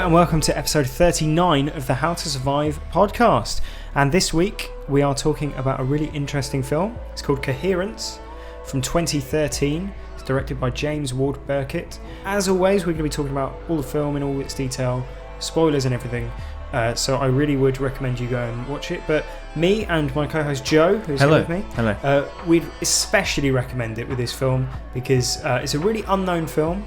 and welcome to episode 39 of the How to Survive podcast. And this week we are talking about a really interesting film. It's called Coherence from 2013. It's directed by James Ward Burkett. As always, we're going to be talking about all the film in all its detail, spoilers and everything. So I really would recommend you go and watch it. But me and my co-host Joe, who's here with me, we'd especially recommend it with this film because it's a really unknown film.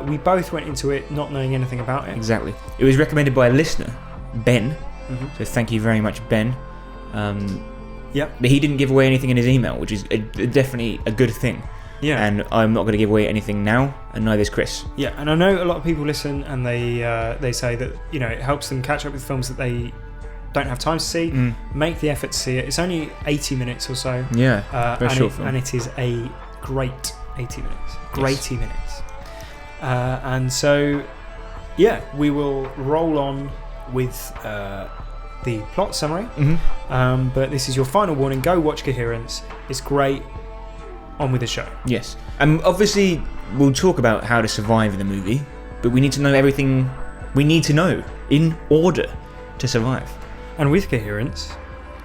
We both went into it not knowing anything about it. Exactly. It was recommended by a listener, Ben. So thank you very much, Ben. Yep. But he didn't give away anything in his email, which is definitely a good thing. Yeah. And I'm not going to give away anything now, and neither is Chris. Yeah, and I know a lot of people listen and they say that, you know, it helps them catch up with films that they don't have time to see. Make the effort to see it. It's only 80 minutes or so. Yeah. Very short film. And it is a great 80 minutes. Great minutes. And so, yeah, we will roll on with the plot summary. But this is your final warning. Go watch Coherence. It's great. On with the show. Yes. Obviously, we'll talk about how to survive in the movie, but we need to know everything we need to know in order to survive. And with Coherence,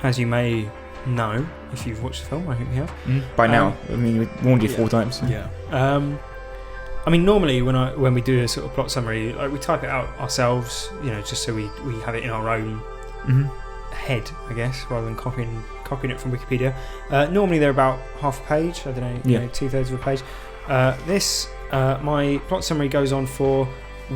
as you may know, if you've watched the film, I hope you have. By now. I mean, we warned you 4 times. Yeah. I mean, normally when we do a sort of plot summary, like we type it out ourselves, you know, just so we have it in our own head, I guess, rather than copying it from Wikipedia. Normally they're about half a page, I don't know, you know, 2/3 of a page. My plot summary goes on for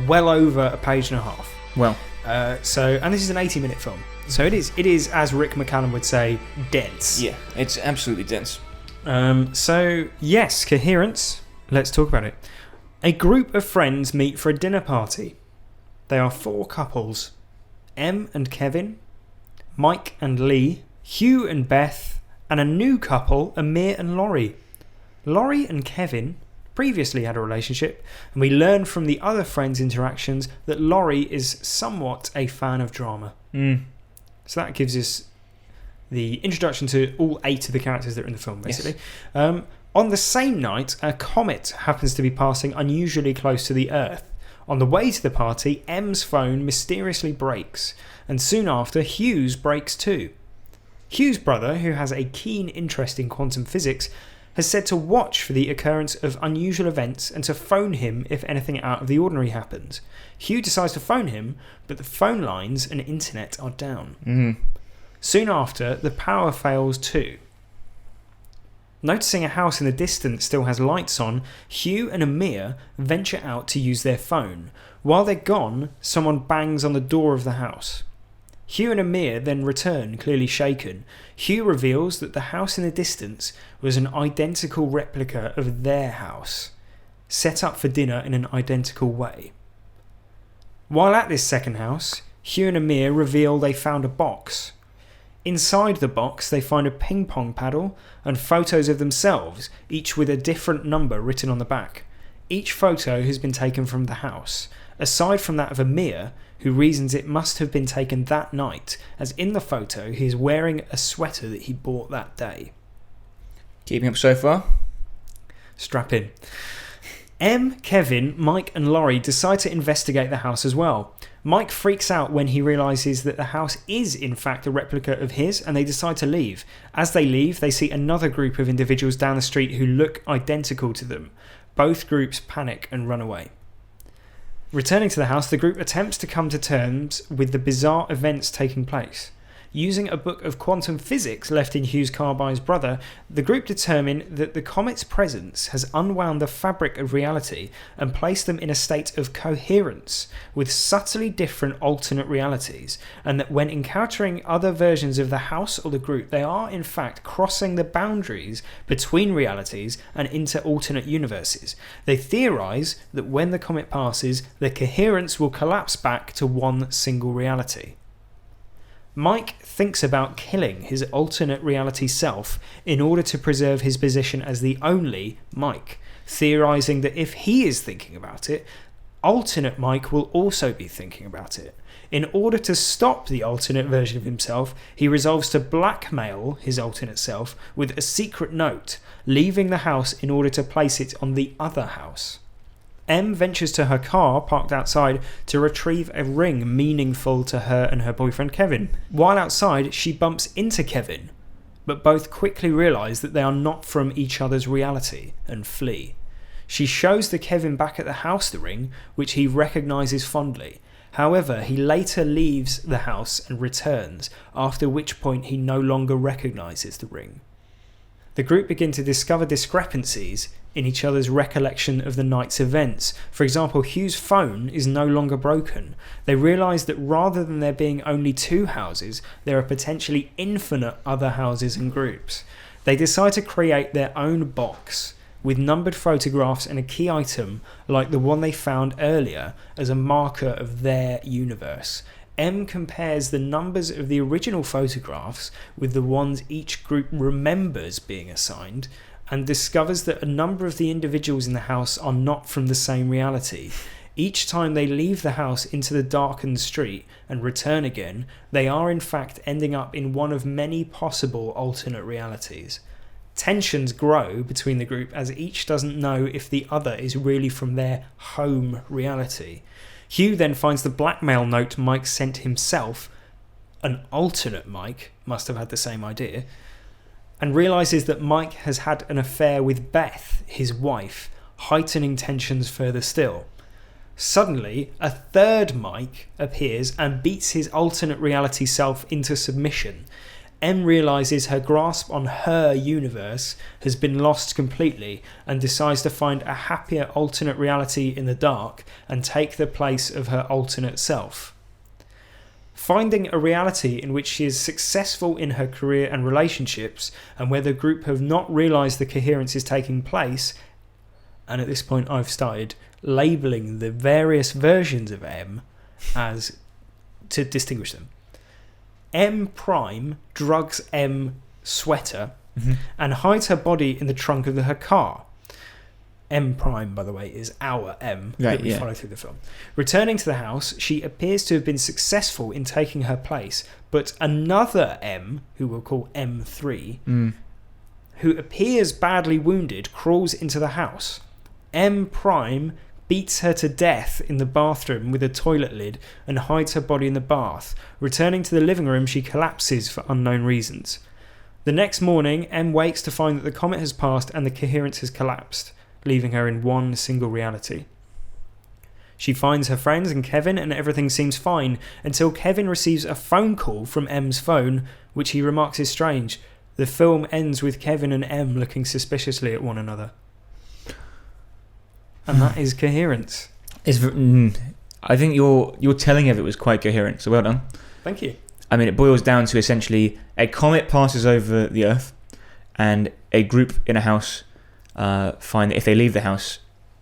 well over a page and a half. Well. And this is an 80-minute film. So it is, as Rick McCallum would say, dense. Yeah, it's absolutely dense. So, yes, Coherence. Let's talk about it. A group of friends meet for a dinner party. They are 4 couples. Em and Kevin, Mike and Lee, Hugh and Beth, and a new couple, Amir and Laurie. Laurie and Kevin previously had a relationship, and we learn from the other friends' interactions that Laurie is somewhat a fan of drama. So that gives us the introduction to all 8 of the characters that are in the film, basically. Yes. On the same night, a comet happens to be passing unusually close to the Earth. On the way to the party, Em's phone mysteriously breaks, and soon after, Hugh's breaks too. Hugh's brother, who has a keen interest in quantum physics, has said to watch for the occurrence of unusual events and to phone him if anything out of the ordinary happens. Hugh decides to phone him, but the phone lines and internet are down. Soon after, the power fails too. Noticing a house in the distance still has lights on, Hugh and Amir venture out to use their phone. While they're gone, someone bangs on the door of the house. Hugh and Amir then return, clearly shaken. Hugh reveals that the house in the distance was an identical replica of their house, set up for dinner in an identical way. While at this second house, Hugh and Amir reveal they found a box. Inside the box, they find a ping pong paddle and photos of themselves, each with a different number written on the back. Each photo has been taken from the house, aside from that of Amir, who reasons it must have been taken that night, as in the photo he is wearing a sweater that he bought that day. Keeping up so far? Strap in. Em, Kevin, Mike and Laurie decide to investigate the house as well. Mike freaks out when he realises that the house is in fact a replica of his, and they decide to leave. As they leave, they see another group of individuals down the street who look identical to them. Both groups panic and run away. Returning to the house, the group attempts to come to terms with the bizarre events taking place. Using a book of quantum physics left in Hugh's car by his brother, the group determine that the comet's presence has unwound the fabric of reality and placed them in a state of coherence with subtly different alternate realities, and that when encountering other versions of the house or the group, they are in fact crossing the boundaries between realities and into alternate universes. They theorise that when the comet passes, the coherence will collapse back to one single reality. Mike thinks about killing his alternate reality self in order to preserve his position as the only Mike, theorising that if he is thinking about it, alternate Mike will also be thinking about it. In order to stop the alternate version of himself, he resolves to blackmail his alternate self with a secret note, leaving the house in order to place it on the other house. M ventures to her car parked outside to retrieve a ring meaningful to her and her boyfriend Kevin. While outside, she bumps into Kevin, but both quickly realise that they are not from each other's reality and flee. She shows the Kevin back at the house the ring, which he recognises fondly. However, he later leaves the house and returns, after which point he no longer recognises the ring. The group begin to discover discrepancies in each other's recollection of the night's events. For example, Hugh's phone is no longer broken. They realise that rather than there being only 2 houses, there are potentially infinite other houses and groups. They decide to create their own box with numbered photographs and a key item like the one they found earlier as a marker of their universe. M compares the numbers of the original photographs with the ones each group remembers being assigned and discovers that a number of the individuals in the house are not from the same reality. Each time they leave the house into the darkened street and return again, they are in fact ending up in one of many possible alternate realities. Tensions grow between the group as each doesn't know if the other is really from their home reality. Hugh then finds the blackmail note Mike sent himself, an alternate Mike, must have had the same idea, and realises that Mike has had an affair with Beth, his wife, heightening tensions further still. Suddenly, a third Mike appears and beats his alternate reality self into submission. M realises her grasp on her universe has been lost completely and decides to find a happier alternate reality in the dark and take the place of her alternate self. Finding a reality in which she is successful in her career and relationships, and where the group have not realised the coherence is taking place, and at this point I've started labelling the various versions of M as to distinguish them. M Prime drugs M Sweater and hides her body in the trunk of her car. M Prime, by the way, is our M that we follow through the film. Returning to the house, she appears to have been successful in taking her place, but another M, who we'll call M3, who appears badly wounded, crawls into the house. M Prime beats her to death in the bathroom with a toilet lid and hides her body in the bath. Returning to the living room, she collapses for unknown reasons. The next morning, M wakes to find that the comet has passed and the coherence has collapsed, leaving her in one single reality. She finds her friends and Kevin, and everything seems fine until Kevin receives a phone call from M's phone, which he remarks is strange. The film ends with Kevin and M looking suspiciously at one another. And that is Coherence. I think your telling of it was quite coherent, so well done. Thank you. I mean, it boils down to essentially a comet passes over the Earth, and a group in a house find that if they leave the house,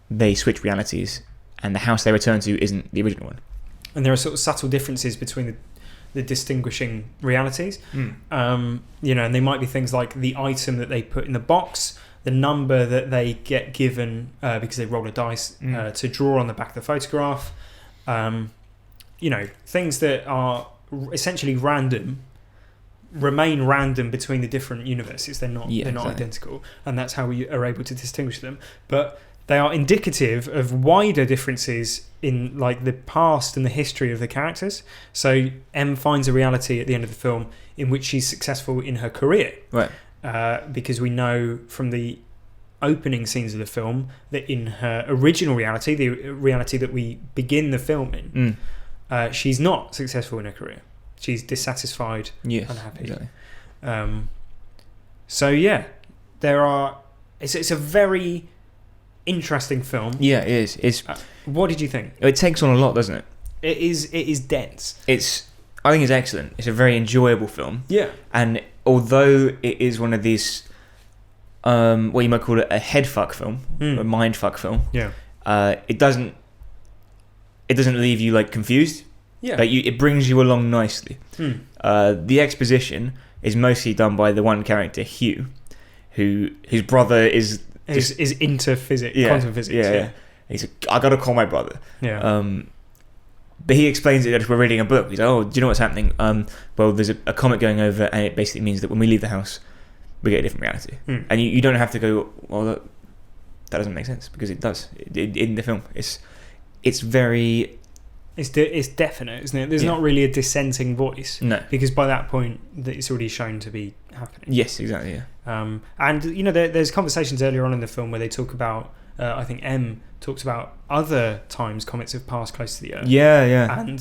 they switch realities, and the house they return to isn't the original one. And there are sort of subtle differences between the distinguishing realities. And they might be things like the item that they put in the box, the number that they get given because they roll a dice to draw on the back of the photograph. Things that are essentially random remain random between the different universes. They're not identical, and that's how we are able to distinguish them. But they are indicative of wider differences in like the past and the history of the characters. So M finds a reality at the end of the film in which she's successful in her career. Right. Because we know from the opening scenes of the film that in her original reality, the reality that we begin the film in, she's not successful in her career. She's dissatisfied, unhappy. Exactly. It's a very interesting film. Yeah, it is. What did you think? It takes on a lot, doesn't it? It is dense. I think it's excellent. It's a very enjoyable film. Yeah. And although it is one of these, what you might call it a headfuck film, a mindfuck film. Yeah. It doesn't leave you like confused. Yeah. Like it brings you along nicely. The exposition is mostly done by the one character Hugh, whose brother is into physics, quantum physics. Yeah. He's like, I gotta call my brother. Yeah. But he explains it as we're reading a book. He's like, oh, do you know what's happening? Well, there's a comet going over, and it basically means that when we leave the house, we get a different reality. And you don't have to go, well, that doesn't make sense because it does in the film. It's very it's definite, isn't it? There's not really a dissenting voice. No, because by that point it's already shown to be happening. Yes, exactly. Yeah. And there's conversations earlier on in the film where they talk about. I think M talks about other times comets have passed close to the Earth. Yeah. And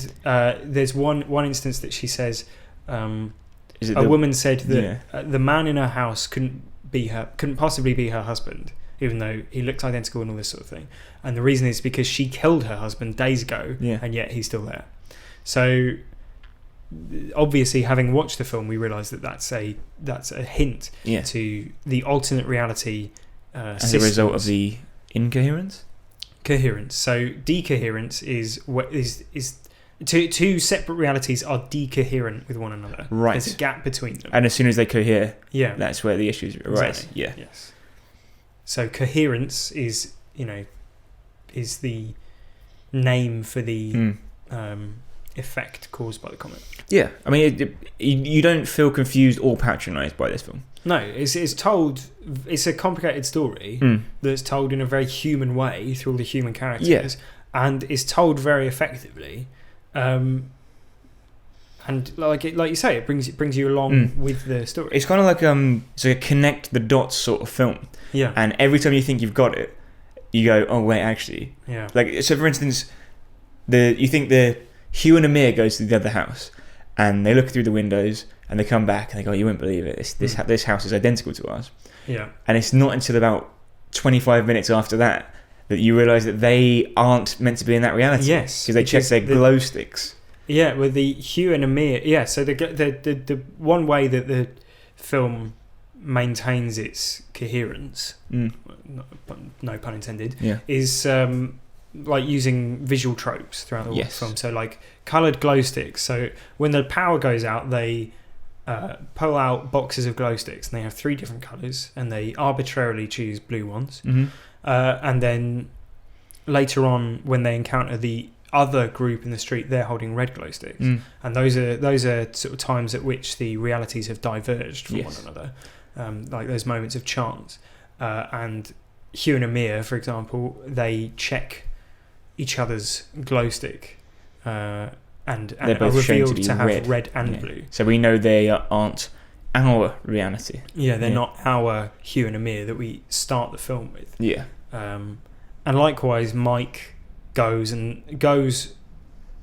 there's one instance that she says, Is it a woman said that the man in her house couldn't possibly be her husband, even though he looks identical and all this sort of thing. And the reason is because she killed her husband days ago, and yet he's still there. So obviously, having watched the film, we realise that that's a hint to the alternate reality as a result of the incoherence. Coherence. So decoherence is two separate realities are decoherent with one another. Right. There's a gap between them. And as soon as they cohere, that's where the issues. Right. Exactly. Yeah. Yes. So coherence is the name for the effect caused by the comet. Yeah. I mean, you don't feel confused or patronised by this film. No, it's told. It's a complicated story that's told in a very human way through all the human characters, and is told very effectively. And like you say, it brings you along with the story. It's kind of like it's a connect the dots sort of film. Yeah. And every time you think you've got it, you go, oh wait, actually. Yeah. Like, so for instance, you think the Hugh and Amir goes to the other house, and they look through the windows, and they come back and they go, you wouldn't believe it. This house is identical to ours. Yeah. And it's not until about 25 minutes after that you realise that they aren't meant to be in that reality. Yes. Because they check their glow sticks. Yeah, with the Hugh and Amir. Yeah, so the one way that the film maintains its coherence, no pun intended, is like using visual tropes throughout the film. So like coloured glow sticks. So when the power goes out, they pull out boxes of glow sticks, and they have 3 different colours, and they arbitrarily choose blue ones. And then later on, when they encounter the other group in the street, they're holding red glow sticks, and those are sort of times at which the realities have diverged from one another, like those moments of chance. And Hugh and Amir, for example, they check each other's glow stick, and are revealed to have red and blue. So we know they aren't our reality. Yeah, they're not our Hugh and Amir that we start the film with. Yeah. And likewise, Mike goes and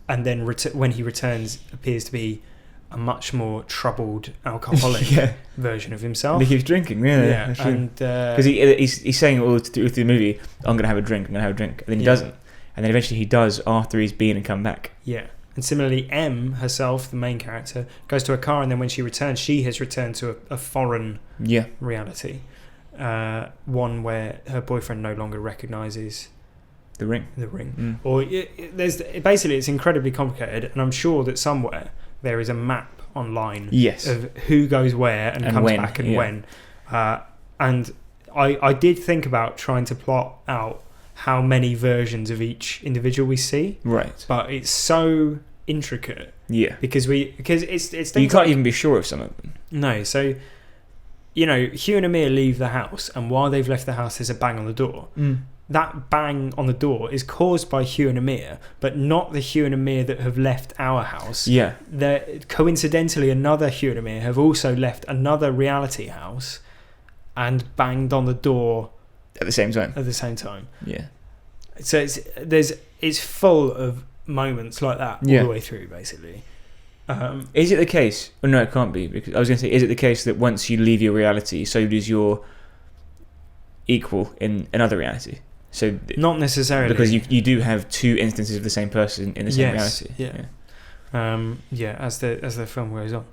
then when he returns, appears to be a much more troubled alcoholic version of himself. And he keeps drinking, and because he's saying all through the movie, I'm going to have a drink, and then he doesn't, and then eventually he does after he's been and come back. Yeah. And similarly, M herself, the main character, goes to a car, and then when she returns, she has returned to a foreign reality, one where her boyfriend no longer recognises the ring. Or basically, it's incredibly complicated, and I'm sure that somewhere there is a map online of who goes where and comes back and when. And I did think about trying to plot out how many versions of each individual we see, right? But it's so intricate, because it's you can't even be sure of some of them. No, so Hugh and Amir leave the house, and while they've left the house, there's a bang on the door. That bang on the door is caused by Hugh and Amir, but not the Hugh and Amir that have left our house. Coincidentally, another Hugh and Amir have also left another reality house and banged on the door at the same time. Yeah. So it's full of moments like that all the way through, basically. Is it the case? Oh, no, it can't be, because I was going to say, is it the case that once you leave your reality, so does your equal in another reality? So not necessarily, because you do have 2 instances of the same person in the same reality. As the film goes on.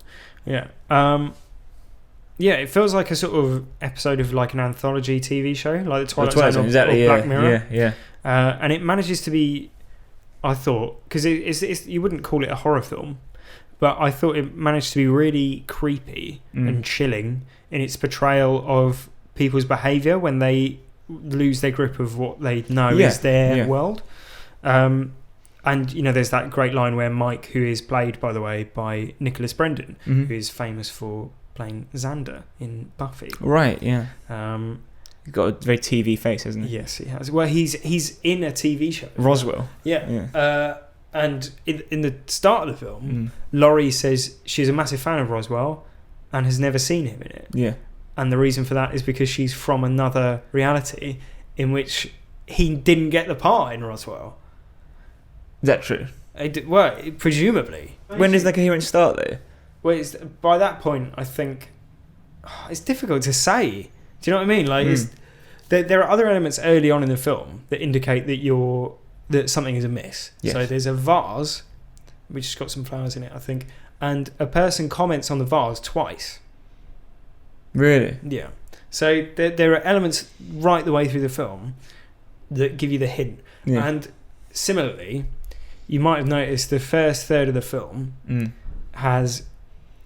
It feels like a sort of episode of like an anthology TV show, like the Twilight Zone or Black Mirror. And it manages to be, I thought, because it's you wouldn't call it a horror film, but I thought it managed to be really creepy and chilling in its portrayal of people's behaviour when they lose their grip of what they know is their world. And there's that great line where Mike, who is played, by the way, by Nicholas Brendan, who is famous for playing Xander in Buffy. Right, He's got a very TV face, hasn't he? Yes, he has. Well, he's in a TV show. Roswell. Yeah. And in the start of the film, Laurie says she's a massive fan of Roswell and has never seen him in it. Yeah. And the reason for that is because she's from another reality in which he didn't get the part in Roswell. Is that true? Well, presumably. When does the coherence start, though? Well, by that point, I think it's difficult to say. Do you know what I mean? Like, there are other elements early on in the film that indicate that something is amiss. Yes. So there's a vase, which has got some flowers in it, I think, and a person comments on the vase twice. Really? Yeah. So there are elements right the way through the film that give you the hint. Yeah. And similarly, you might have noticed the first third of the film has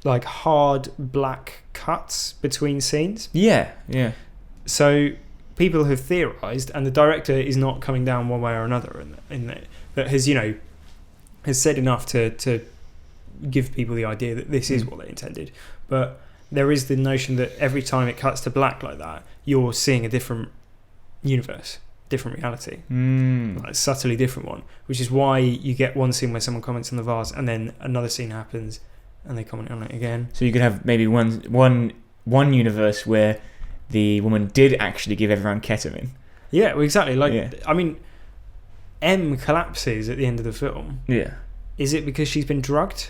like hard black cuts between scenes. Yeah. So people have theorized, and the director is not coming down one way or another in that, but has said enough to give people the idea that this is what they intended. But there is the notion that every time it cuts to black like that, you're seeing a different universe, different reality, like a subtly different one, which is why you get one scene where someone comments on the vase and then another scene happens and they comment on it again. So you could have maybe one universe where the woman did actually give everyone ketamine. Yeah, well, exactly. I mean, M collapses at the end of the film. Yeah. Is it because she's been drugged?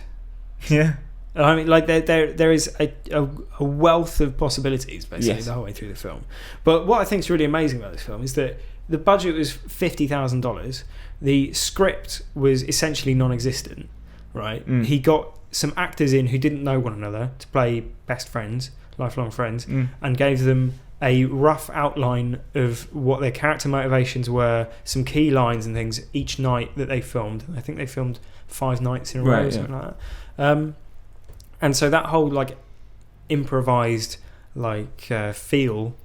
Yeah. I mean, like there is a wealth of possibilities basically the whole way through the film. But what I think is really amazing about this film is that the budget was $50,000. The script was essentially non-existent, right? He got some actors in who didn't know one another to play best friends, lifelong friends, and gave them a rough outline of what their character motivations were, some key lines and things each night that they filmed. I think they filmed 5 nights in a row or something like that. And so that whole like improvised feel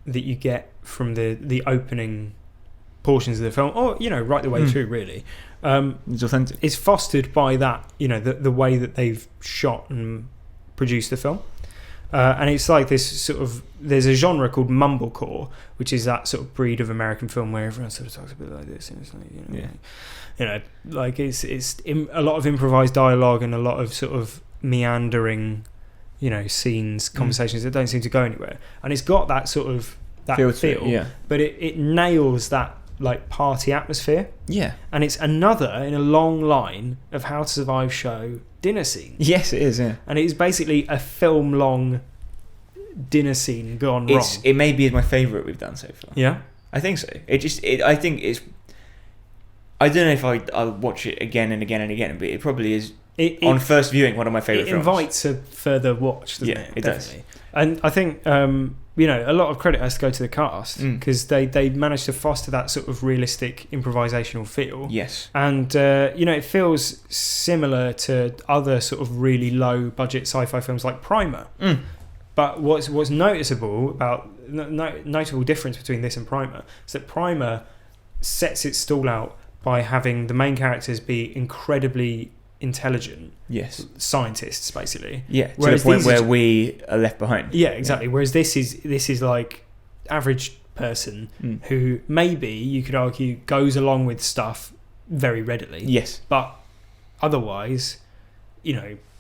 that you get from the opening portions of the film, or right the way through, really, it's authentic. It's fostered by that, the way that they've shot and produced the film. And it's like this sort of, there's a genre called mumblecore, which is that sort of breed of American film where everyone sort of talks a bit like this, and it's like, it's a lot of improvised dialogue and a lot of sort of meandering, scenes, conversations that don't seem to go anywhere. And it's got that sort of that feel, but it nails that like party atmosphere. Yeah. And it's another in a long line of How to Survive Show dinner scenes. Yes, it is, yeah. And it is basically a film long dinner scene gone wrong. It may be my favourite we've done so far. Yeah? I think so. I think it's, I don't know if I'll watch it again and again and again, but it probably is on first viewing one of my favourite films. It invites a further watch, doesn't it? It definitely does. And I think a lot of credit has to go to the cast, because they managed to foster that sort of realistic improvisational feel. Yes. And it feels similar to other sort of really low budget sci-fi films like Primer. But what's noticeable about notable difference between this and Primer is that Primer sets its stall out by having the main characters be incredibly intelligent scientists, basically. Yeah, to the point where we are left behind. Yeah, exactly. Yeah. Whereas this is like average person who maybe you could argue goes along with stuff very readily. Yes. But otherwise,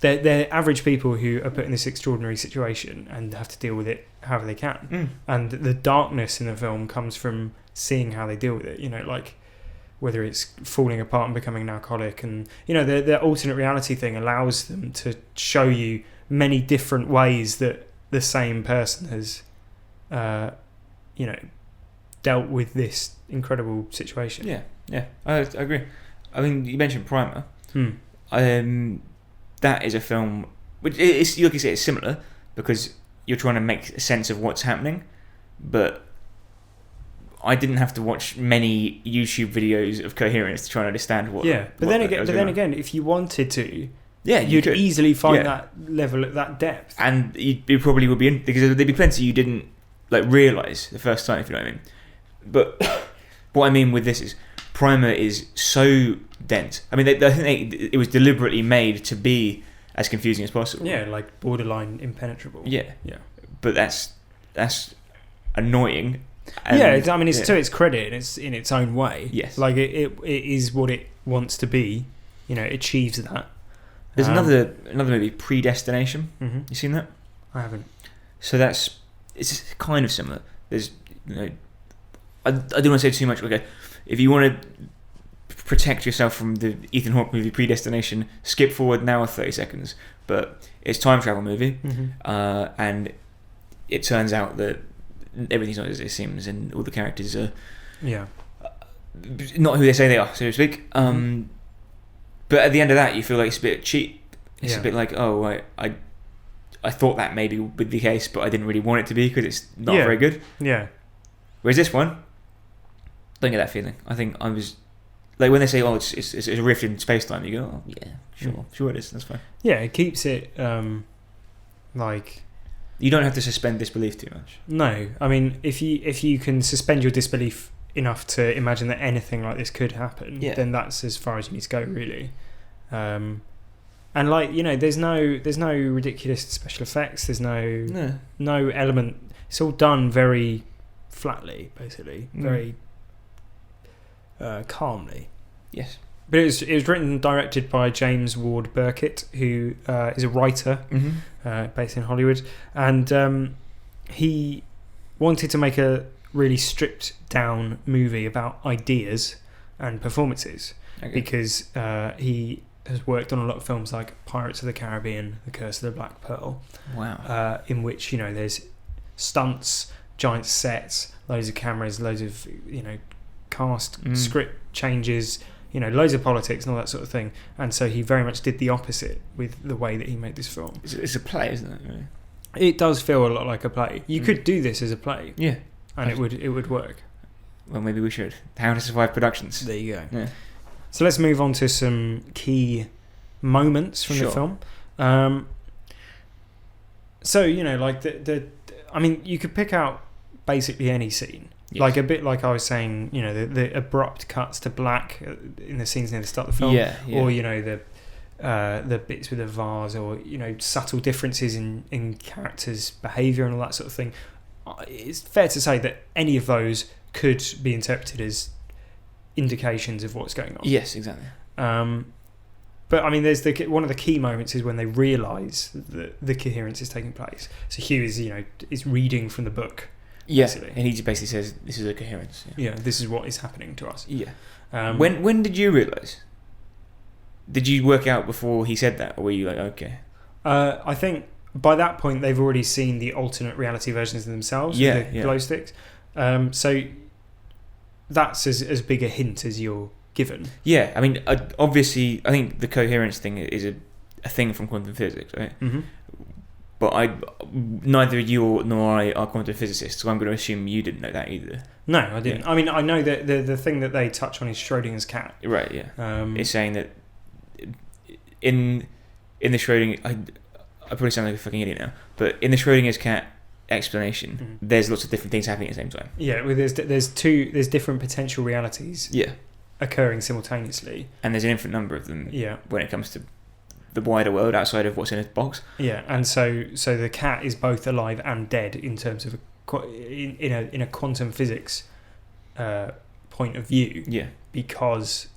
they're average people who are put in this extraordinary situation and have to deal with it however they can. And the darkness in the film comes from seeing how they deal with it. Like whether it's falling apart and becoming an alcoholic, and the alternate reality thing allows them to show you many different ways that the same person has dealt with this incredible situation. Yeah, I agree. I mean, you mentioned Primer. That is a film which is, like you say, it's similar because you're trying to make sense of what's happening, but I didn't have to watch many YouTube videos of Coherence to try and understand what. Yeah, but then again, if you wanted to, you'd easily find that level at that depth, and you probably would be in, because there'd be plenty you didn't realise the first time, if you know what I mean. But what I mean with this is Primer is so dense. I mean, I think it was deliberately made to be as confusing as possible. Yeah, like borderline impenetrable. Yeah. But that's annoying And, I mean, it's to its credit. It's in its own way. Yes. Like it is what it wants to be. You know, it achieves that. There's another movie, Predestination. Mm-hmm. You seen that? I haven't. So it's kind of similar. There's, I don't want to say too much. Okay, if you want to protect yourself from the Ethan Hawke movie Predestination, skip forward now 30 seconds. But it's a time travel movie, and it turns out that everything's not as it seems, and all the characters are not who they say they are, so to speak. But at the end of that, you feel like it's a bit cheap. It's a bit like, oh, I thought that maybe would be the case, but I didn't really want it to be because it's not very good. Yeah. Whereas this one, don't get that feeling. I think I was like when they say, "Oh, it's a rift in space time," you go, "Oh, yeah, sure it is. That's fine." Yeah, it keeps it like you don't have to suspend disbelief too much. No, I mean, if you can suspend your disbelief enough to imagine that anything like this could happen, then that's as far as you need to go, really. And like, you know, there's no ridiculous special effects. There's no element. It's all done very flatly, basically, very calmly. Yes. But it was written and directed by James Ward Burkett, who is a writer based in Hollywood, and he wanted to make a really stripped down movie about ideas and performances, because he has worked on a lot of films like Pirates of the Caribbean, The Curse of the Black Pearl. Wow. In which, you know, there's stunts, giant sets, loads of cameras, loads of, you know, cast, script changes, you know, loads of politics and all that sort of thing. And so he very much did the opposite with the way that he made this film. It's a play, isn't it? Really? It does feel a lot like a play. You could do this as a play. Yeah. And it would work. Well, maybe we should. How to Survive Productions. There you go. Yeah. So let's move on to some key moments from the film. So, you know, like I mean, you could pick out basically any scene. Yes. Like a bit like I was saying, you know, the abrupt cuts to black in the scenes near the start of the film, or you know the bits with the vase, or you know subtle differences in characters' behaviour and all that sort of thing. It's fair to say that any of those could be interpreted as indications of what's going on. Yes, exactly. But I mean, there's one of the key moments is when they realise that the coherence is taking place. So Hugh is reading from the book. Yeah, basically. And he just basically says, "This is a coherence." Yeah, this is what is happening to us. Yeah. When did you realise? Did you work out before he said that, or were you like, okay? I think by that point they've already seen the alternate reality versions of themselves with the glow sticks. So that's as big a hint as you're given. Yeah, I mean, obviously, I think the coherence thing is a thing from quantum physics, right? Mm-hmm. But neither you nor I are quantum physicists, so I'm going to assume you didn't know that either. No, I didn't. Yeah. I mean, I know that the thing that they touch on is Schrodinger's cat. Right, yeah. It's saying that in the Schrodinger... I probably sound like a fucking idiot now, but in the Schrodinger's cat explanation, there's lots of different things happening at the same time. Yeah, well, there's different potential realities occurring simultaneously. And there's an infinite number of them when it comes to the wider world outside of what's in a box. Yeah, and so the cat is both alive and dead in terms of in a quantum physics point of view. Yeah, because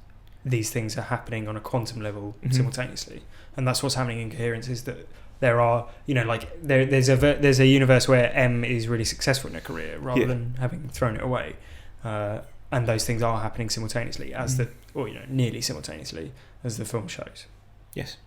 these things are happening on a quantum level simultaneously, and that's what's happening in coherence. Is that there are, you know, like there's a universe where M is really successful in her career rather than having thrown it away, and those things are happening simultaneously nearly simultaneously as the film shows. Yes.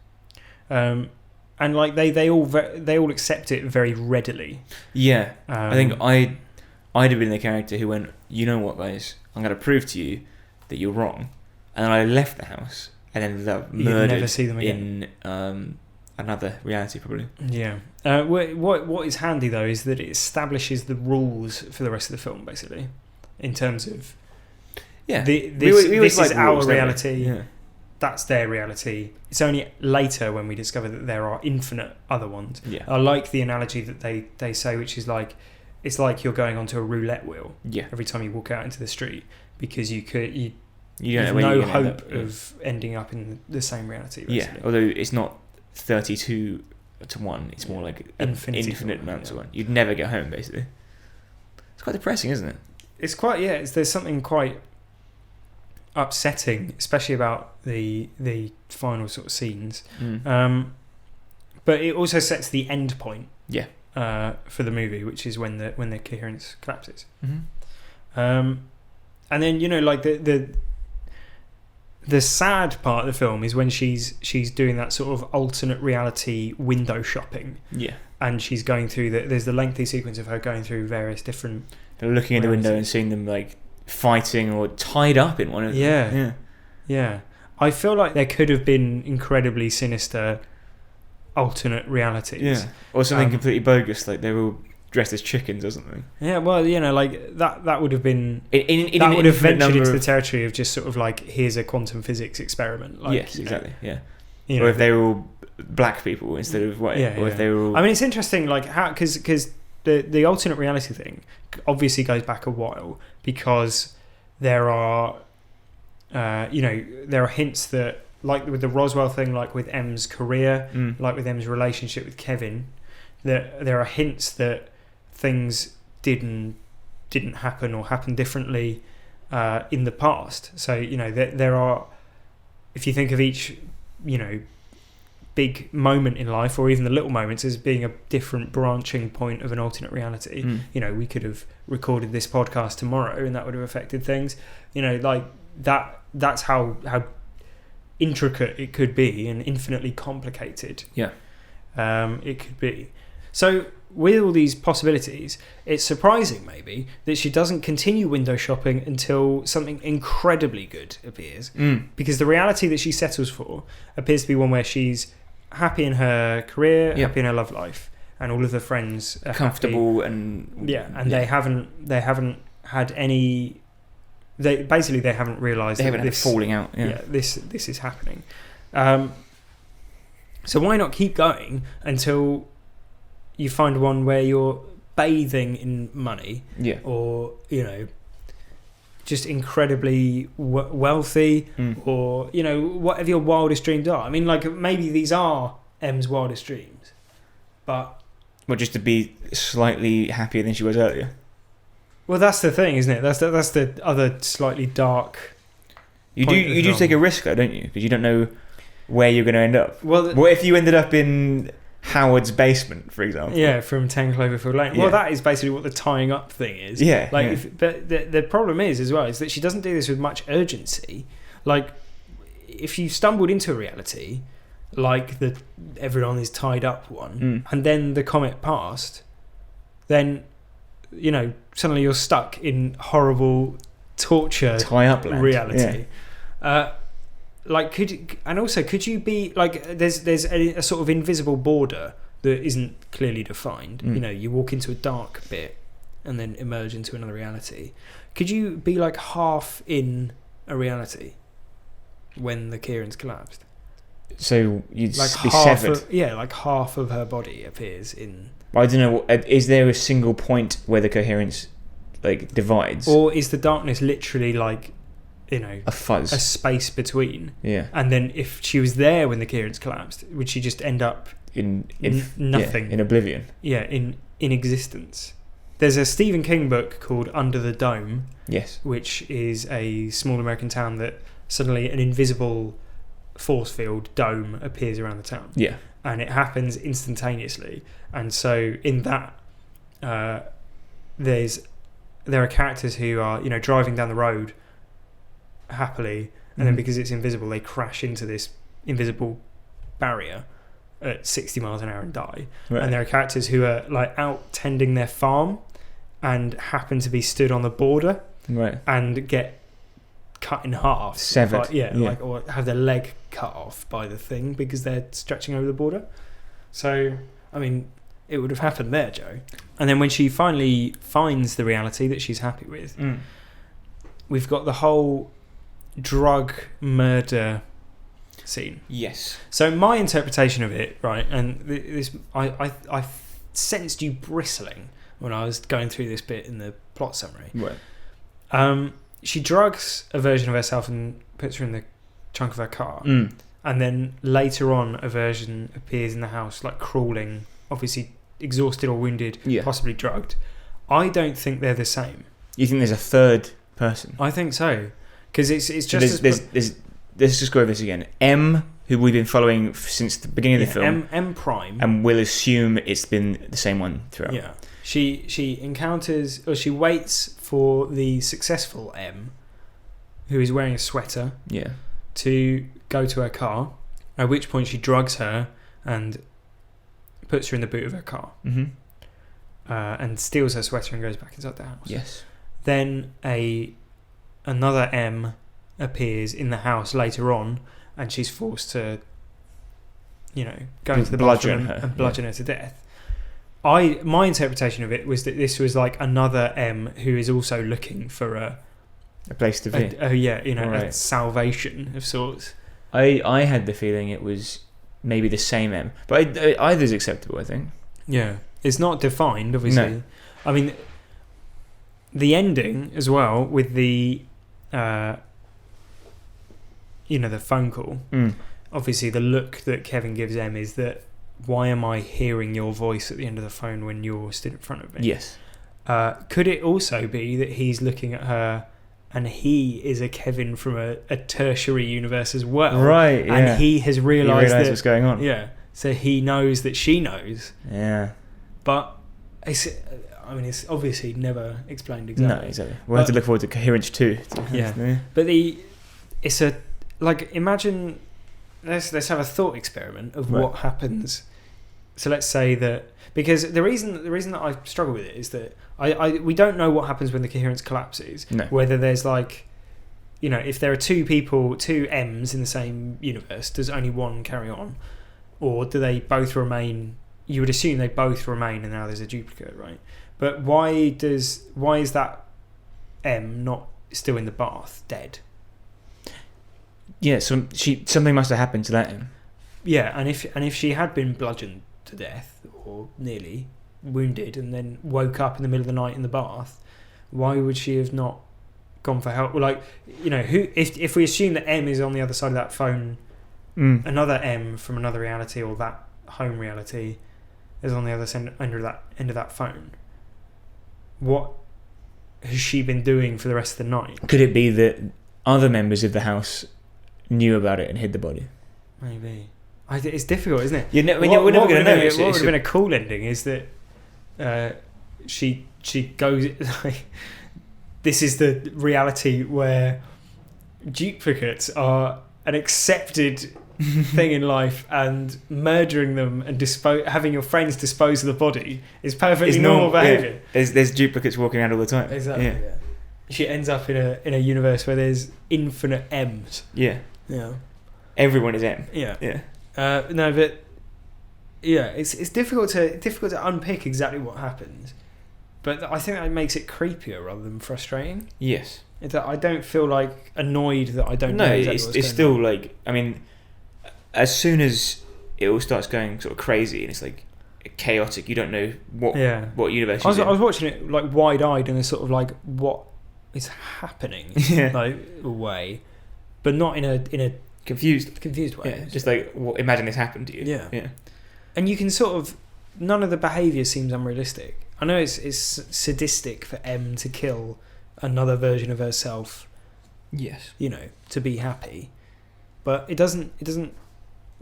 And like they all accept it very readily. Yeah, I think I'd have been the character who went, you know what, guys, I'm going to prove to you that you're wrong, and then I left the house and ended up murdered never see them again. In another reality, probably. Yeah. What is handy though is that it establishes the rules for the rest of the film, basically, in terms of this is our reality. Yeah. That's their reality. It's only later when we discover that there are infinite other ones. Yeah. I like the analogy that they say, which is like, it's like you're going onto a roulette wheel every time you walk out into the street, because you have no hope of ending up in the same reality, basically. Yeah, although it's not 32 to 1, it's more like infinite amounts of 1. You'd never get home, basically. It's quite depressing, isn't it? It's quite there's something quite upsetting, especially about the final sort of scenes. But it also sets the end point. Yeah. For the movie, which is when the coherence collapses. Mm-hmm. And then like the sad part of the film is when she's doing that sort of alternate reality window shopping. Yeah. And she's going through there's the lengthy sequence of her going through various different. Looking in the window and seeing them like fighting or tied up in one of them. Yeah. I feel like there could have been incredibly sinister alternate realities. Yeah. Or something completely bogus, like they were all dressed as chickens or something. Yeah, well, like that would have been that would have ventured into the territory of just sort of like, here's a quantum physics experiment. Like, yes, exactly. Yeah. Or if they were all black people instead of white. Or if they were all... I mean, it's interesting, like how because the alternate reality thing obviously goes back a while, because there are there are hints that, like with the Roswell thing, like with M's career, like with M's relationship with Kevin, that there are hints that things didn't happen or happened differently in the past. So there are, if you think of each big moment in life, or even the little moments, as being a different branching point of an alternate reality. We could have recorded this podcast tomorrow and that would have affected things. Like that's how intricate it could be, and infinitely complicated it could be. So with all these possibilities, it's surprising maybe that she doesn't continue window shopping until something incredibly good appears, because the reality that she settles for appears to be one where she's happy in her career, happy in her love life, and all of her friends are comfortable happy. They haven't had any. They haven't realised they haven't had falling out. This is happening. So why not keep going until you find one where you're bathing in money, or just incredibly wealthy, or whatever your wildest dreams are. I mean, like, maybe these are M's wildest dreams, but just to be slightly happier than she was earlier. Well, that's the thing, isn't it? That's the other slightly dark. You do take a risk, though, don't you? Because you don't know where you're going to end up. Well, what if you ended up in Howard's basement, for example? Yeah, from 10 Cloverfield Lane. Well, that is basically what the tying up thing is. Yeah. But the problem is, as well, is that she doesn't do this with much urgency. Like, if you stumbled into a reality, like the everyone is tied up one, and then the comet passed, then suddenly you're stuck in horrible torture tie-up reality. Could you be like, there's a sort of invisible border that isn't clearly defined. You walk into a dark bit and then emerge into another reality. Could you be like half in a reality when the coherence collapsed? So you'd like be severed. Like half of her body appears in. I don't know. Is there a single point where the coherence divides, or is the darkness literally like, a fuzz, a space between? Yeah. And then if she was there when the coherence collapsed, would she just end up in nothing, in oblivion? Yeah, in existence. There's a Stephen King book called Under the Dome. Yes. Which is a small American town that suddenly an invisible force field dome appears around the town. Yeah. And it happens instantaneously. And so in that, there are characters who are, driving down the road happily, and then because it's invisible, they crash into this invisible barrier at 60 miles an hour and die. Right. And there are characters who are like out tending their farm and happen to be stood on the border, right, and get cut in half, severed, or have their leg cut off by the thing because they're stretching over the border. So, I mean, it would have happened there, Joe. And then when she finally finds the reality that she's happy with, we've got the whole drug murder scene. Yes. So my interpretation of it, right, and this, I sensed you bristling when I was going through this bit in the plot summary. Right. She drugs a version of herself and puts her in the trunk of her car. And then later on, a version appears in the house, like crawling, obviously exhausted or wounded, possibly drugged. I don't think they're the same. You think there's a third person? I think so, because it's So just let's just go over this again. M, who we've been following since the beginning of the film, M prime, and we'll assume it's been the same one throughout. Yeah, she encounters, or she waits for the successful M, who is wearing a sweater, Yeah. to go to her car. At which point she drugs her and puts her in the boot of her car, and steals her sweater and goes back inside the house. Yes. Then another M appears in the house later on, and she's forced to, go into the Bludgeon bathroom her, and bludgeon her to death. My interpretation of it was that this was like another M who is also looking for a place to be. a Right. salvation of sorts. I had the feeling it was maybe the same M, but either's acceptable, I think. Yeah, it's not defined, obviously. No. I mean, the ending as well with the, the phone call. Obviously, the look that Kevin gives M is that, why am I hearing your voice at the end of the phone when you're stood in front of me? Yes. Could it also be that he's looking at her and he is a Kevin from a tertiary universe as well? Right, yeah. And he has realised what's going on. Yeah. So he knows that she knows. Yeah. But it's obviously never explained exactly. No, exactly. We'll have to look forward to Coherence 2. Yeah. But imagine, let's have a thought experiment of what happens. So let's say that, because the reason that I struggle with it is that we don't know what happens when the coherence collapses. No. Whether there's if there are two M's in the same universe, does only one carry on, or do they both remain? You would assume they both remain, and now there's a duplicate, right? But why is that M not still in the bath, dead? Yeah, so something must have happened to that M. Yeah, and if she had been bludgeoned to death or nearly wounded and then woke up in the middle of the night in the bath, why would she have not gone for help? Well, who? If we assume that M is on the other side of that phone, another M from another reality, or that home reality is on the other end of that phone. What has she been doing for the rest of the night? Could it be that other members of the house knew about it and hid the body? Maybe. It's difficult, isn't it? We're never going to know. What would have been a cool ending is that she goes this is the reality where duplicates are an accepted thing in life, and murdering them and having your friends dispose of the body is perfectly normal behaviour. Yeah. There's duplicates walking around all the time. Exactly. Yeah. She ends up in a universe where there's infinite M's. Yeah. Yeah. Everyone is M. Yeah. Yeah. No, but yeah, it's difficult to unpick exactly what happens, but I think that makes it creepier rather than frustrating. Yes. I don't feel like annoyed that I don't know exactly what's it's still on. As soon as it all starts going sort of crazy and it's like chaotic, you don't know what universe. I was watching it like wide-eyed in a sort of like, what is happening way, but not in a confused way. Yeah, just like, imagine this happened to you. Yeah. And you can sort of, none of the behaviour seems unrealistic. I know it's sadistic for M to kill another version of herself. Yes. To be happy, but it doesn't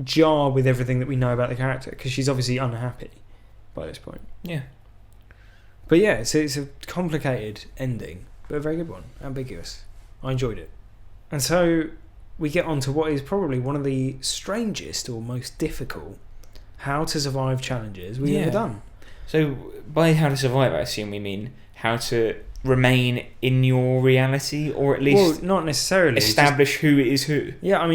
jar with everything that we know about the character, because she's obviously unhappy by this point. Yeah. But yeah, it's a complicated ending, but a very good one. Ambiguous. I enjoyed it. And so we get on to what is probably one of the strangest or most difficult how to survive challenges we've ever done. So by how to survive, I assume we mean how to remain in your reality, or at least not necessarily establish who is who. Yeah,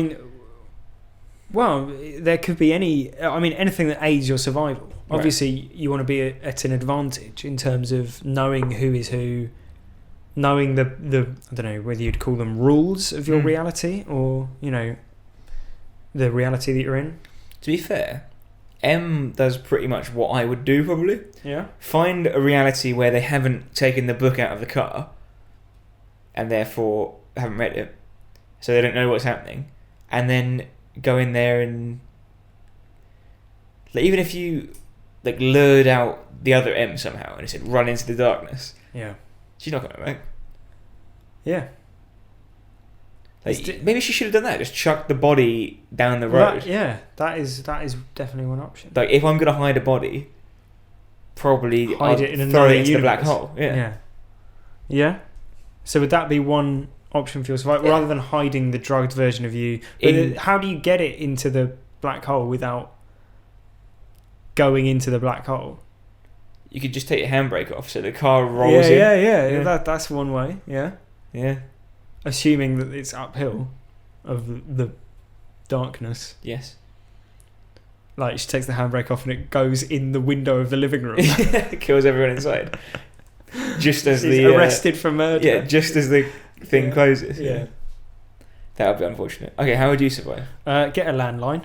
there could be anything that aids your survival. Right. Obviously, you want to be at an advantage in terms of knowing who is who, knowing the I don't know whether you'd call them rules of your reality, or the reality that you're in. To be fair, M does pretty much what I would do probably. Yeah. Find a reality where they haven't taken the book out of the car, and therefore haven't read it, so they don't know what's happening, and then go in there and even if you lured out the other M somehow and it said run into the darkness, She's not coming back. Yeah. Like, maybe she should have done that. Just chuck the body down the road. That is definitely one option. Like, if I'm gonna hide a body, probably Hide it in throw another it into the black universe. hole. Yeah. Yeah. So would that be one option for your survival, rather than hiding the drugged version of you? But how do you get it into the black hole without going into the black hole? You could just take your handbrake off so the car rolls in. Yeah. That's one way. Yeah. Yeah. Assuming that it's uphill of the darkness. Yes. Like, she takes the handbrake off and it goes in the window of the living room. It kills everyone inside. Just as She's arrested for murder. Yeah, just as the thing closes. Yeah. That would be unfortunate. Okay, how would you survive? Get a landline.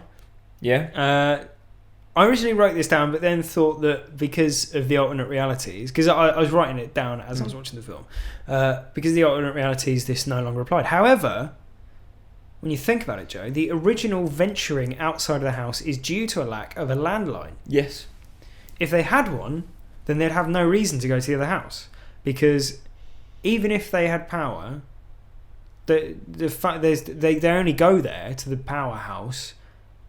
Yeah? I originally wrote this down, but then thought that because of the alternate realities, because I was writing it down as I was watching the film, because of the alternate realities, this no longer applied. However, when you think about it, Joe, the original venturing outside of the house is due to a lack of a landline. Yes. If they had one, then they'd have no reason to go to the other house, because even if they had power, the fact they only go there to the powerhouse,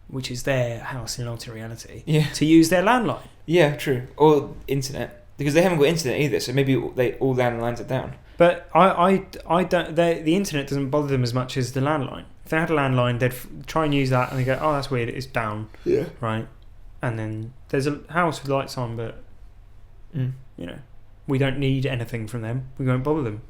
which is their house in an alternate reality, to use their landline. Yeah, true. Or internet, because they haven't got internet either. So maybe all landlines are down. But I don't. The internet doesn't bother them as much as the landline. If they had a landline, they'd try and use that, and they go, "Oh, that's weird. It's down." Yeah. Right. And then there's a house with lights on, but we don't need anything from them. We won't bother them.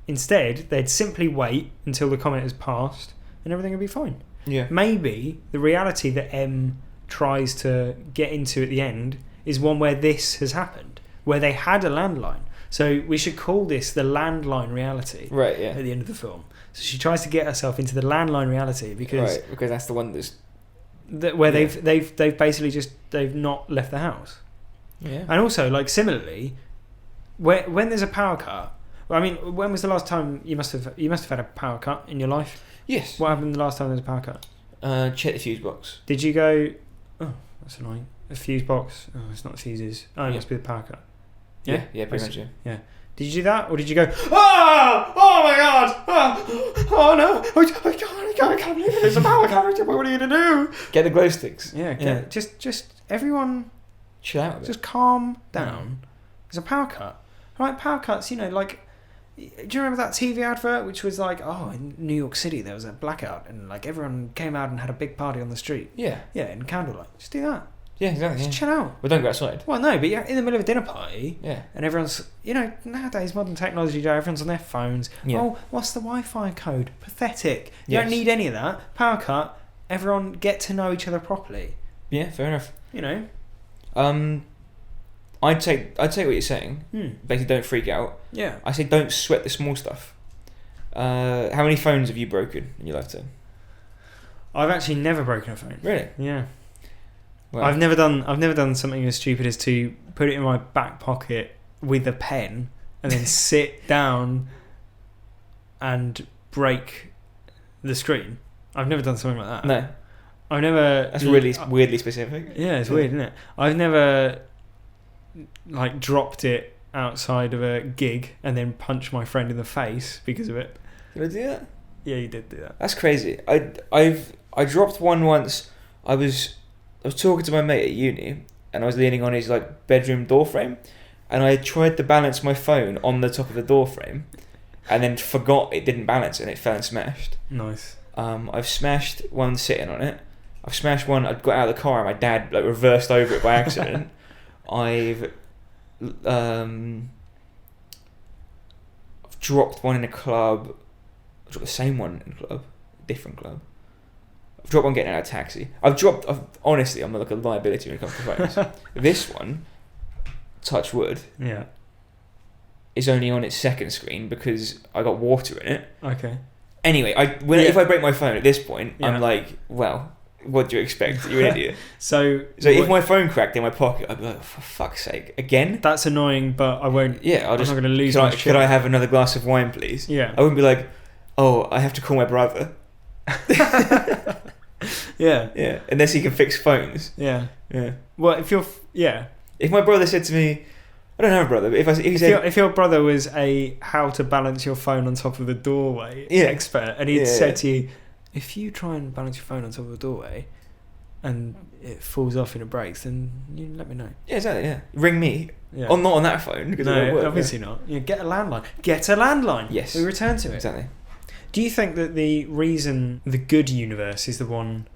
Instead, they'd simply wait until the comet has passed, and everything would be fine. Yeah. Maybe the reality that M tries to get into at the end is one where this has happened, where they had a landline. So we should call this the landline reality. Right, yeah. At the end of the film. So she tries to get herself into the landline reality because that's the one where they've basically they've not left the house. Yeah. And also, like, similarly, when there's a power cut, I mean, when was the last time you must have had a power cut in your life? Yes. What happened the last time there was a power cut? Check the fuse box. Did you go, oh, that's annoying, a fuse box? Oh, it's not the fuses. Oh, it must be the power cut. Yeah, pretty much, yeah. Did you do that, or did you go, oh my god, oh no, I can't believe it, there's a power cut, what are you going to do? Get the glow sticks. Yeah. Just everyone, chill out a bit. Just calm down. There's a power cut. Right, power cuts, like, do you remember that TV advert which was like, oh, in New York City there was a blackout and like everyone came out and had a big party on the street? Yeah, in candlelight. Just do that. Yeah, exactly. Just chill out. Well, don't go outside. Well, no, but you're in the middle of a dinner party. Yeah. And everyone's, nowadays modern technology, everyone's on their phones. Yeah. Oh, what's the Wi-Fi code? Pathetic. You don't need any of that. Power cut. Everyone get to know each other properly. Yeah, fair enough. I'd take what you're saying. Basically, don't freak out. Yeah. I say don't sweat the small stuff. How many phones have you broken in your lifetime? I've actually never broken a phone. Really? Yeah. Well, I've never done something as stupid as to put it in my back pocket with a pen and then sit down and break the screen. I've never done something like that. No. I've never. That's really weirdly specific. Yeah, it's weird, isn't it? I've never dropped it outside of a gig and then punched my friend in the face because of it. Did I do that? Yeah, you did do that. That's crazy. I dropped one once. I was talking to my mate at uni and I was leaning on his bedroom door frame and I tried to balance my phone on the top of the door frame and then forgot it didn't balance and it fell and smashed. Nice. I've smashed one sitting on it. I've smashed one. I got out of the car and my dad reversed over it by accident. I've dropped one in a club. I dropped the same one in a club, different club. I've dropped one getting out of a taxi. Honestly, I'm a liability when it comes to phones. This one, touch wood, is only on its second screen because I got water in it. Okay. Anyway, if I break my phone at this point, I'm like, well, what do you expect? You're an idiot. So if my phone cracked in my pocket, I'd be like, for fuck's sake, again? That's annoying, but I won't. Yeah, I'm not going to lose my shit. Could I have another glass of wine, please? Yeah. I wouldn't be like, oh, I have to call my brother. Yeah. Yeah. Unless he can fix phones. Yeah. Yeah. Well, if you're. Yeah. If my brother said to me, I don't have a brother, but if he said... If your brother was a how to balance your phone on top of the doorway expert, and he'd said to you, if you try and balance your phone on top of the doorway and it falls off and it breaks, then you let me know. Yeah, exactly, yeah. Ring me. Yeah. Not on that phone, because it won't work. Obviously not. Get a landline. Get a landline. Yes. We return to it. Exactly. Do you think that the reason the good universe is the one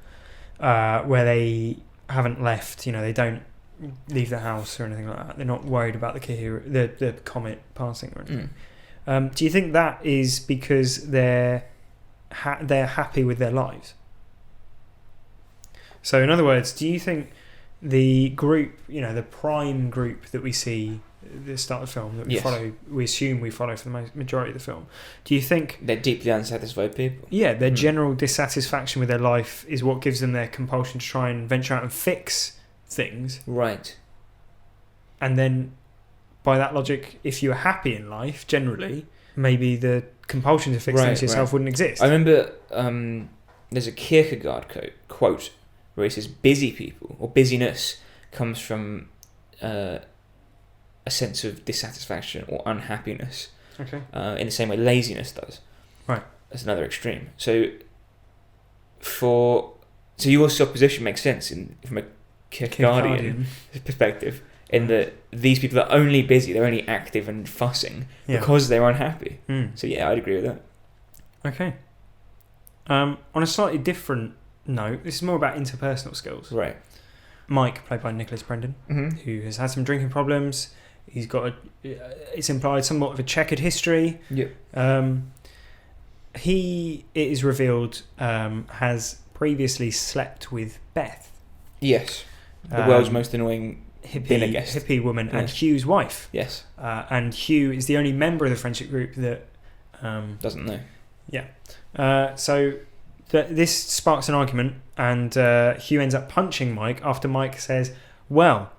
where they haven't left, they don't leave the house or anything like that, they're not worried about the comet passing or anything, do you think that is because they're happy with their lives? So in other words, do you think the group, the prime group that we see at the start of the film, that we assume we follow for the majority of the film, do you think they're deeply unsatisfied people? Yeah, their general dissatisfaction with their life is what gives them their compulsion to try and venture out and fix things. Right. And then, by that logic, if you were happy in life, generally, maybe the compulsion to fix things yourself wouldn't exist. I remember there's a Kierkegaard quote where he says busy people, or busyness, comes from a sense of dissatisfaction or unhappiness. Okay. In the same way laziness does. Right. That's another extreme. So your supposition makes sense from a Kierkegaardian perspective, in that these people are only busy, they're only active and fussing because they're unhappy. So yeah, I'd agree with that. Okay. On a slightly different note, this is more about interpersonal skills. Right. Mike, played by Nicholas Brendan, who has had some drinking problems. He's got it's implied somewhat of a checkered history. Yep. It is revealed, has previously slept with Beth. Yes. The world's most annoying dinner guest. Hippie woman, and Hugh's wife. Yes. And Hugh is the only member of the friendship group that... doesn't know. Yeah. So this sparks an argument, and Hugh ends up punching Mike after Mike says, well,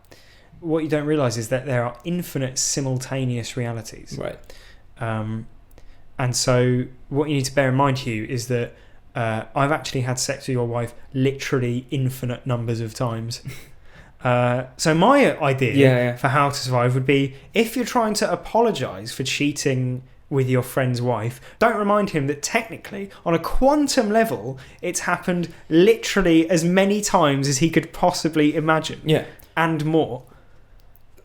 what you don't realise is that there are infinite simultaneous realities. Right. And so what you need to bear in mind, Hugh, is that I've actually had sex with your wife literally infinite numbers of times. So my idea for how to survive would be, if you're trying to apologise for cheating with your friend's wife, don't remind him that technically, on a quantum level, it's happened literally as many times as he could possibly imagine. Yeah. And more.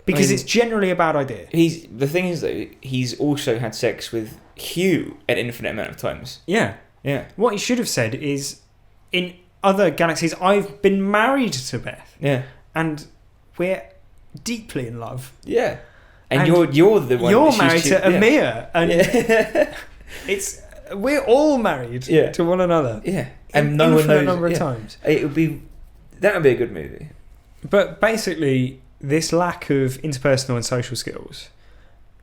Because it's generally a bad idea. The thing is, though, he's also had sex with Hugh an infinite amount of times. Yeah. Yeah. What he should have said is, in other galaxies, I've been married to Beth. Yeah. And we're deeply in love. Yeah. And you're the one. You're married to Amir. And we're all married to one another. Yeah. And no one knows. Number of times. That would be a good movie. But basically, this lack of interpersonal and social skills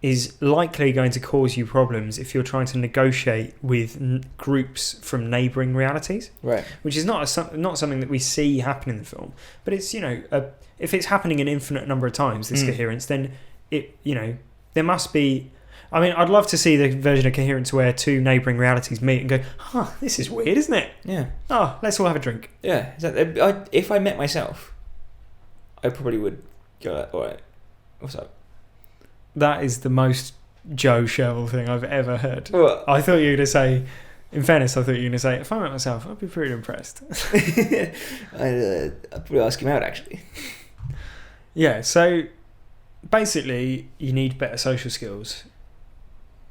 is likely going to cause you problems if you're trying to negotiate with groups from neighbouring realities. Right. Which is not something that we see happen in the film. But it's, if it's happening an infinite number of times, this coherence, then there must be... I mean, I'd love to see the version of Coherence where two neighbouring realities meet and go, this is weird, isn't it? Yeah. Oh, let's all have a drink. Yeah. If I met myself, I probably would go, all right, what's up? That is the most Joe Sherrill thing I've ever heard. What? I thought you were going to say... In fairness, I thought you were going to say, if I met myself, I'd be pretty impressed. I'd probably ask him out, actually. Yeah, so basically, you need better social skills.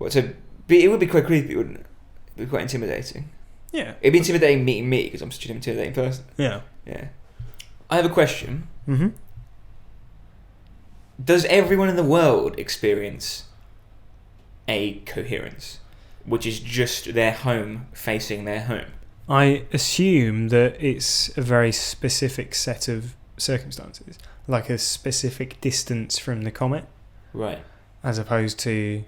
It would be quite creepy, wouldn't it? It would be quite intimidating. Yeah. It'd be intimidating meeting me, because I'm such an intimidating person. Yeah. Yeah. I have a question. Mm-hmm. Does everyone in the world experience a coherence, which is just their home facing their home? I assume that it's a very specific set of circumstances, like a specific distance from the comet. Right. As opposed to,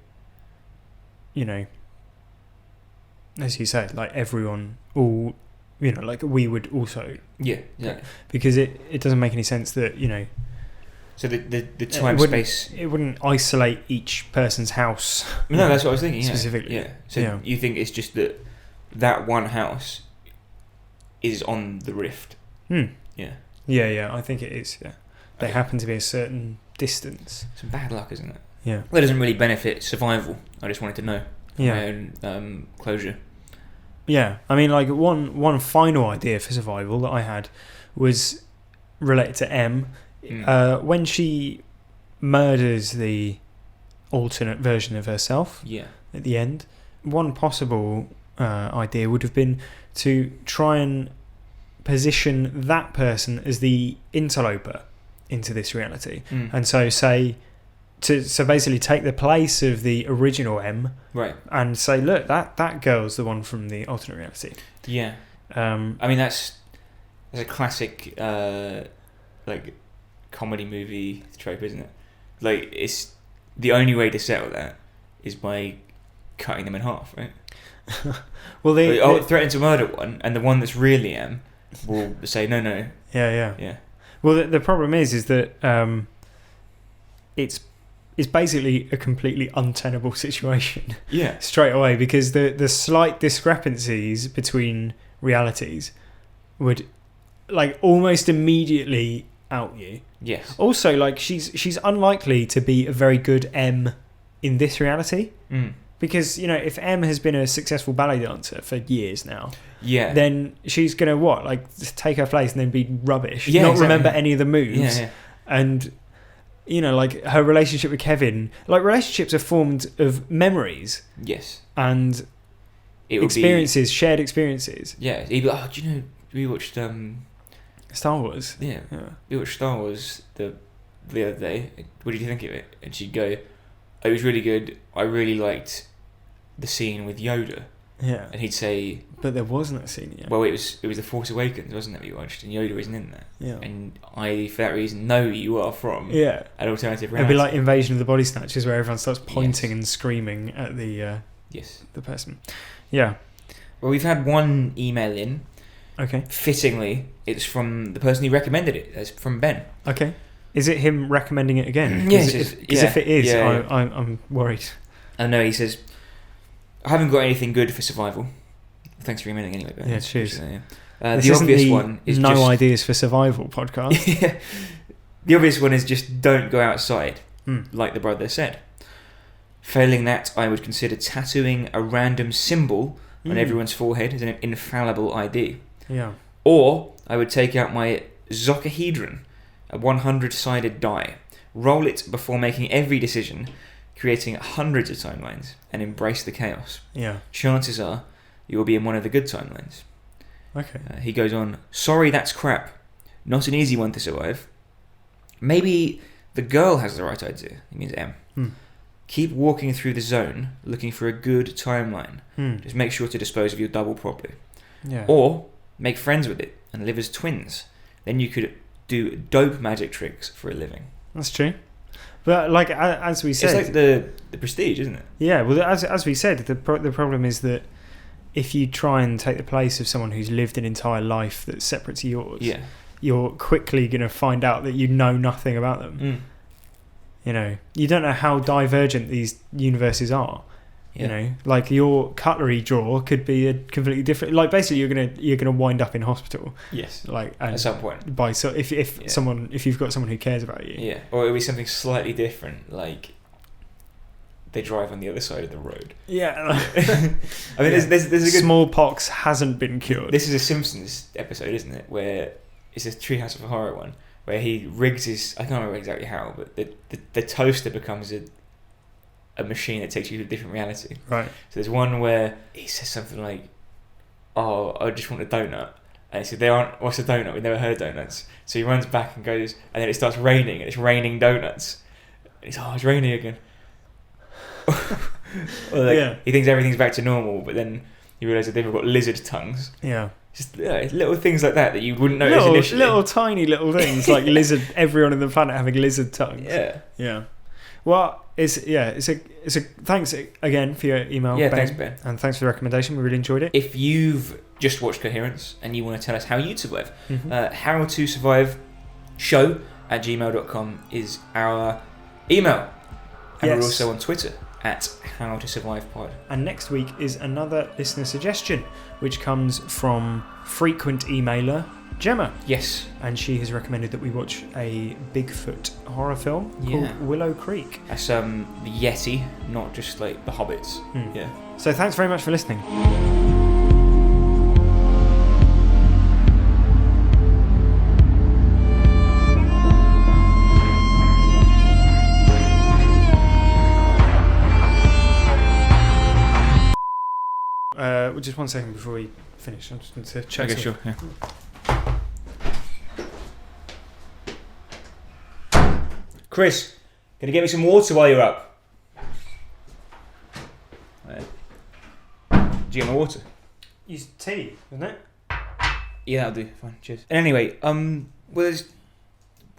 as you say, like everyone, like we would also. Yeah, yeah. Because it doesn't make any sense that, So the time space... It wouldn't isolate each person's house. No, that's what I was thinking, specifically. Yeah. So you think it's just that one house is on the rift? Hmm. Yeah. Yeah, I think it is, yeah. They happen to be a certain distance. Some bad luck, isn't it? Yeah. That doesn't really benefit survival. I just wanted to know. Yeah. My own closure. Yeah. I mean, like, one final idea for survival that I had was related to M. When she murders the alternate version of herself at the end, one possible idea would have been to try and position that person as the interloper into this reality. And so basically take the place of the original M, right, and say, look, that girl's the one from the alternate reality. Yeah. I mean, that's a classic like comedy movie trope, isn't it? Like, it's the only way to settle that is by cutting them in half, right? Well, they threaten to murder one, and the one that's really M will say no. Yeah. Well, the problem is that it's basically a completely untenable situation. Yeah. Straight away, because the slight discrepancies between realities would, like, almost immediately out you. Yes. Also, like, she's unlikely to be a very good M in this reality. Because, you know, if M has been a successful ballet dancer for years now, then she's going to, like, take her place and then be rubbish. Yeah, not exactly. remember any of the moves. Yeah. And, you know, like, her relationship with Kevin, like, relationships are formed of memories. Yes. And experiences, shared experiences. Yeah. He'd be like, do you know, we watched Star Wars. Yeah. We watched Star Wars the other day. What did you think of it? And she'd go, it was really good. I really liked the scene with Yoda. Yeah. And he'd say, but there wasn't a scene yet. Well, it was The Force Awakens, wasn't it, we watched? And Yoda isn't in there. Yeah. And I, for that reason, know you are from an alternative reality. It'd be like Invasion of the Body Snatchers, where everyone starts pointing and screaming at the person. Yeah. Well, we've had one email in. Okay. Fittingly, it's from the person who recommended it. It's from Ben. Okay. Is it him recommending it again? Yes. Because if it is, I'm worried. I know, he says, I haven't got anything good for survival. Thanks for emailing anyway, Ben. Yeah, cheers. The obvious one is No Ideas for Survival podcast. The obvious one is just don't go outside, like the brother said. Failing that, I would consider tattooing a random symbol on everyone's forehead as an infallible ID. Yeah. Or I would take out my zocahedron, a 100-sided die, roll it before making every decision, creating hundreds of timelines, and embrace the chaos. Yeah. Chances are you will be in one of the good timelines. Okay. He goes on, sorry, that's crap. Not an easy one to survive. Maybe the girl has the right idea. He means M. Keep walking through the zone, looking for a good timeline. Just make sure to dispose of your double properly. Yeah. Or make friends with it and live as twins. Then you could do dope magic tricks for a living. That's true. But, like, as we said, it's like the Prestige, isn't it? Yeah. Well, as we said, the problem is that if you try and take the place of someone who's lived an entire life that's separate to yours, you're quickly going to find out that you know nothing about them. You know, you don't know how divergent these universes are. You know, like, your cutlery drawer could be a completely different. Like, basically, you're gonna wind up in hospital. Yes. Like, at some point. If you've got someone who cares about you. Yeah. Or it'll be something slightly different, like they drive on the other side of the road. Yeah. I mean, there's a good smallpox hasn't been cured. This is a Simpsons episode, isn't it? Where it's a Treehouse of Horror one, where he rigs his, I can't remember exactly how, but the toaster becomes a machine that takes you to a different reality. Right. So there's one where he says something like, "Oh, I just want a donut," and he said, "They aren't. What's a donut? We've never heard of donuts." So he runs back and goes, and then it starts raining, and it's raining donuts. And he's, "Oh, it's raining again." He thinks everything's back to normal, but then you realise that they've got lizard tongues. Yeah. Just little things like that you wouldn't notice initially. Little tiny little things like lizard. Everyone on the planet having lizard tongues. Yeah. Yeah. Well, it's a thanks again for your email. Yeah, Ben, thanks, Ben, and thanks for the recommendation. We really enjoyed it. If you've just watched Coherence and you want to tell us how you'd survive, HowToSurviveShow @gmail.com is our email, and we're also on Twitter @HowToSurvivePod. And next week is another listener suggestion, which comes from frequent emailer Gemma. Yes. And she has recommended that we watch a Bigfoot horror film called Willow Creek. That's the Yeti, not just like the Hobbits. Yeah. So thanks very much for listening. Just 1 second before we finish. I just need to check. Okay, sure. Yeah. Chris, can you get me some water while you're up? Did you get my water? Use tea, isn't it? Yeah, that'll do. Fine. Cheers. And anyway, let's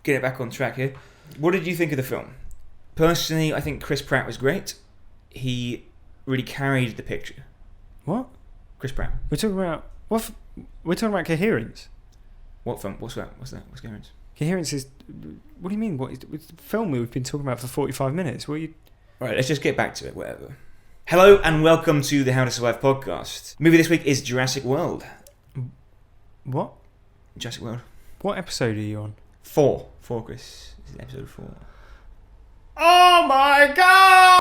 get it back on track here. What did you think of the film? Personally, I think Chris Pratt was great. He really carried the picture. What? Chris Pratt. We're talking about we're talking about Coherence. What film? What's that? What's Coherence? Coherence is. What do you mean? It's the film we've been talking about for 45 minutes. What are you? Right, let's just get back to it. Whatever. Hello and welcome to the How to Survive podcast. Movie this week is Jurassic World. What? Jurassic World. What episode are you on? 4, Chris. This is episode 4. Oh my god!